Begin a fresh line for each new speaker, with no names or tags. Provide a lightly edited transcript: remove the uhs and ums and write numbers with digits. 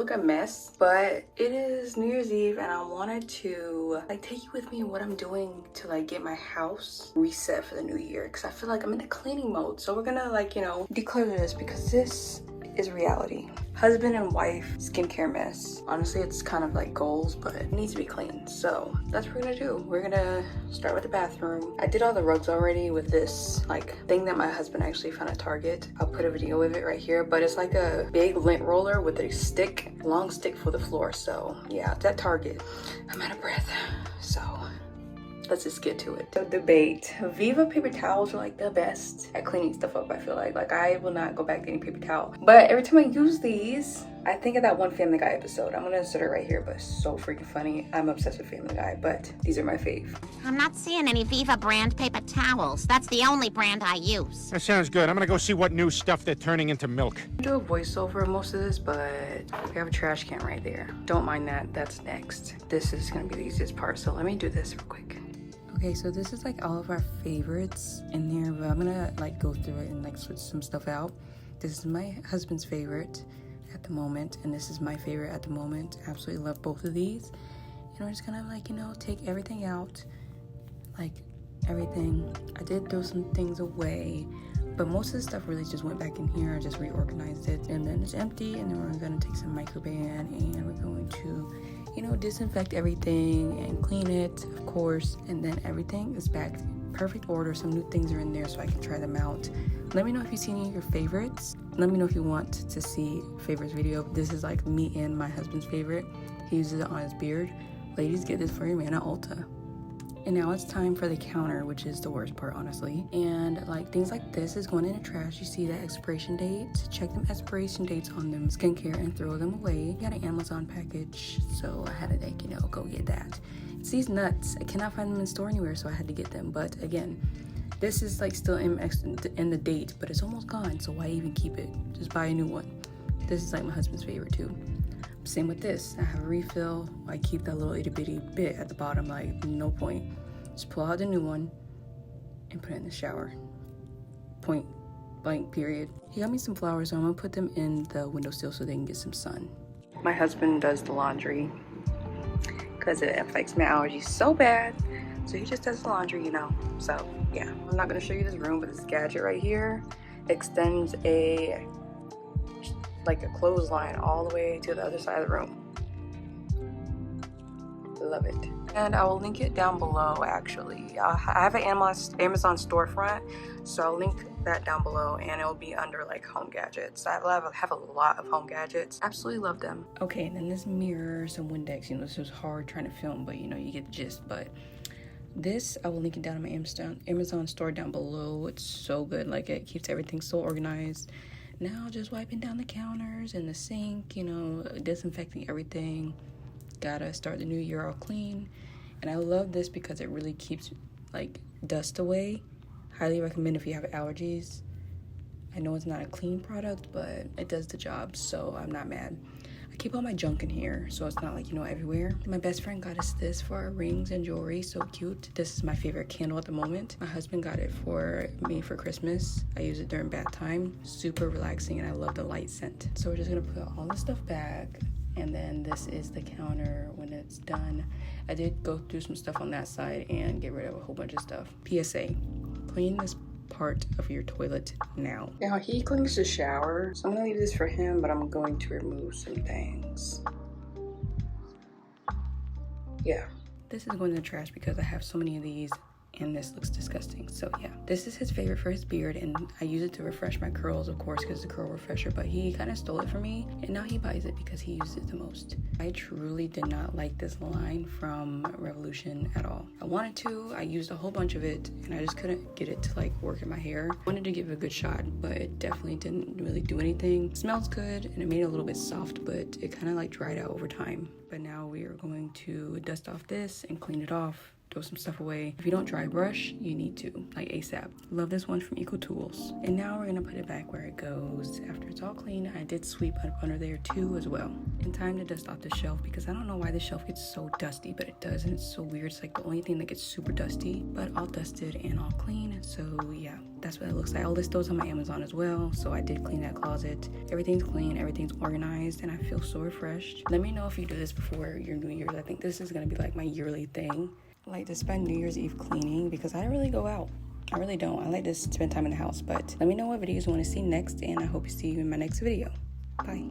look a mess, but it is New Year's Eve and I wanted to like take you with me in what I'm doing to like get my house reset for the new year, because I feel like I'm in a cleaning mode. So we're gonna like, you know, declutter this because this is reality. Husband and wife skincare mess. Honestly, it's kind of like goals, but it needs to be clean. So that's what we're gonna do. We're gonna start with the bathroom. I did all the rugs already with this like thing that my husband actually found at Target. I'll put a video of it right here, but it's like a big lint roller with a stick, long stick for the floor. So yeah, it's at Target. I'm out of breath. So let's just get to it. The debate. Viva paper towels are like the best at cleaning stuff up, I feel like. Like I will not go back to any paper towel. But every time I use these, I think of that one Family Guy episode. I'm gonna insert it right here, but it's so freaking funny. I'm obsessed with Family Guy, but these are my fave.
I'm not seeing any Viva brand paper towels. That's the only brand I use.
That sounds good. I'm gonna go see what new stuff they're turning into milk.
I do a voiceover of most of this, but we have a trash can right there. Don't mind that, that's next. This is gonna be the easiest part, so let me do this real quick. Okay, so this is like all of our favorites in here, but I'm gonna like go through it and like switch some stuff out. This is my husband's favorite at the moment, and this is my favorite at the moment. Absolutely love both of these. And we're just gonna like, you know, take everything out, like everything. I did throw some things away, but most of the stuff really just went back in here. I just reorganized it, and then it's empty. And then we're gonna take some microban and we're going to, you know, disinfect everything and clean it, of course. And then everything is back in perfect order. Some new things are in there so I can try them out. Let me know if you see any of your favorites. Let me know if you want to see favorites video. This is like me and my husband's favorite. He uses it on his beard. Ladies, get this for your man at Ulta. And now it's time for the counter, which is the worst part, honestly. And like things like this is going in the trash. You see that expiration date? Check them expiration dates on them skincare and throw them away. Got an Amazon package, so I had to like, you know, go get that. It's these nuts. I cannot find them in store anywhere, so I had to get them. But again, this is like still in the date, but it's almost gone, so why even keep it? Just buy a new one. This is like my husband's favorite too. Same with this. I have a refill. I keep that little itty bitty bit at the bottom, like no point. Just pull out the new one and put it in the shower. Point blank, period. He got me some flowers, so I'm gonna put them in the windowsill so they can get some sun. My husband does the laundry because it affects my allergies so bad. So he just does the laundry, you know. So yeah, I'm not gonna show you this room, but this gadget right here extends a clothesline all the way to the other side of the room. Love it. And I will link it down below. Actually, I have an Amazon storefront, so I'll link that down below, and it'll be under like home gadgets. I have a lot of home gadgets. Absolutely love them. Okay, and then this mirror, some Windex. You know, this was hard trying to film, but you know, you get the gist. But this, I will link it down in my Amazon store down below. It's so good. Like, it keeps everything so organized. Now just wiping down the counters and the sink, you know, disinfecting everything. Gotta start the new year all clean. And I love this because it really keeps like dust away. Highly recommend if you have allergies. I know it's not a clean product, but it does the job, so I'm not mad. I keep all my junk in here, so it's not like, you know, everywhere. My best friend got us this for our rings and jewelry, so cute. This is my favorite candle at the moment. My husband got it for me for Christmas. I use it during bath time. Super relaxing, and I love the light scent. So we're just gonna put all this stuff back, and then this is the counter when it's done. I did go through some stuff on that side and get rid of a whole bunch of stuff. PSA, clean this part of your toilet now. Now he cleans the shower, so I'm gonna leave this for him, but I'm going to remove some things. Yeah, this is going in the trash because I have so many of these and this looks disgusting. So yeah, this is his favorite for his beard, and I use it to refresh my curls, of course, because it's a curl refresher, but he kind of stole it from me, and now he buys it because he uses it the most. I truly did not like this line from Revolution at all. I wanted to, I used a whole bunch of it, and I just couldn't get it to like work in my hair. I wanted to give it a good shot, but it definitely didn't really do anything. It smells good, and it made it a little bit soft, but it kind of like dried out over time. But now we are going to dust off this and clean it off throw some stuff away. If you don't dry brush, you need to, like ASAP. Love this one from Eco Tools. And now we're gonna put it back where it goes. After it's all clean, I did sweep up under there too as well. And time to dust off the shelf, because I don't know why the shelf gets so dusty, but it does, and it's so weird. It's like the only thing that gets super dusty, but all dusted and all clean. So yeah, that's what it looks like. I'll list those on my Amazon as well. So I did clean that closet. Everything's clean, everything's organized, and I feel so refreshed. Let me know if you do this before your New Year's. I think this is gonna be like my yearly thing. I like to spend New Year's Eve cleaning because I don't really go out. I really don't. I like to spend time in the house. But let me know what videos you want to see next, and I hope to see you in my next video. Bye.